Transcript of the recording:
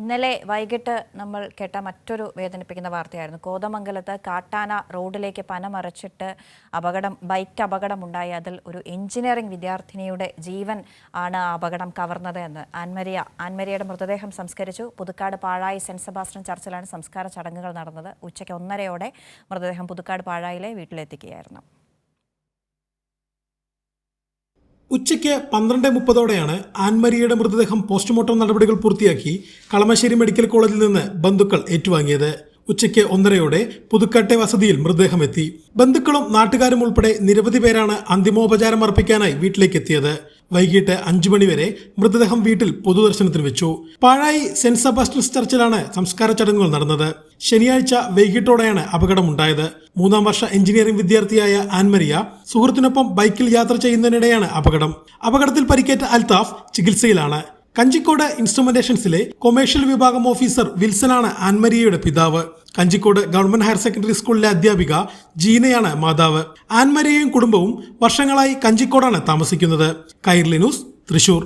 ഇന്നലെ വൈകിട്ട് നമ്മൾ കേട്ട മറ്റൊരു വേദനിപ്പിക്കുന്ന വാർത്തയായിരുന്നു. കോതമംഗലത്ത് കാട്ടാന റോഡിലേക്ക് പനമറച്ചിട്ട് ബൈക്ക് അപകടമുണ്ടായി. അതിൽ ഒരു എഞ്ചിനീയറിംഗ് വിദ്യാർത്ഥിനിയുടെ ജീവൻ ആണ് ആ അപകടം കവർന്നത് എന്ന് ആൻമരിയയുടെ മൃതദേഹം സംസ്കരിച്ചു. പുതുക്കാട് പാഴായി സെന്റ് സെബാസ്റ്റ്യൻ ചർച്ചിലാണ് സംസ്കാര ചടങ്ങുകൾ നടന്നത്. ഉച്ചയ്ക്ക് 1:30 മൃതദേഹം പുതുക്കാട് പാഴായിലെ വീട്ടിലെത്തിക്കുകയായിരുന്നു. ഉച്ചയ്ക്ക് 12:30 ആൻമരിയയുടെ മൃതദേഹം പോസ്റ്റ്മോർട്ടം നടപടികൾ പൂർത്തിയാക്കി കളമശ്ശേരി മെഡിക്കൽ കോളേജിൽ നിന്ന് ബന്ധുക്കൾ ഏറ്റുവാങ്ങിയത്. ഉച്ചയ്ക്ക് 1:30 പുതുക്കാട്ടെ വസതിയിൽ മൃതദേഹം എത്തി. ബന്ധുക്കളും നാട്ടുകാരും ഉൾപ്പെടെ നിരവധി പേരാണ് അന്തിമോപചാരം അർപ്പിക്കാനായി വീട്ടിലേക്ക് എത്തിയത്. വൈകിട്ട് 5 മണി വരെ മൃതദേഹം വീട്ടിൽ പൊതുദർശനത്തിന് വെച്ചു. പാഴായി സെന്റ് സെബാസ്റ്റ്യൻസ് ചർച്ചിലാണ് സംസ്കാര ചടങ്ങുകൾ നടന്നത്. ശനിയാഴ്ച വൈകിട്ടോടെയാണ് അപകടമുണ്ടായത്. 3ാം വർഷ എഞ്ചിനീയറിംഗ് വിദ്യാർത്ഥിയായ ആൻമരിയ സുഹൃത്തിനൊപ്പം ബൈക്കിൽ യാത്ര ചെയ്യുന്നതിനിടെയാണ് അപകടം. അപകടത്തിൽ പരിക്കേറ്റ അൽത്താഫ് ചികിത്സയിലാണ്. കഞ്ചിക്കോട് ഇൻസ്ട്രുമെന്റേഷൻസിലെ കൊമേഴ്ഷ്യൽ വിഭാഗം ഓഫീസർ വിൽസനാണ് ആൻമരിയയുടെ പിതാവ്. കഞ്ചിക്കോട് ഗവൺമെന്റ് ഹയർ സെക്കൻഡറി സ്കൂളിലെ അധ്യാപിക ജീനയാണ് മാതാവ്. ആൻമരിയയും കുടുംബവും വർഷങ്ങളായി കഞ്ചിക്കോടാണ് താമസിക്കുന്നത്. കൈരളി ന്യൂസ്, തൃശൂർ.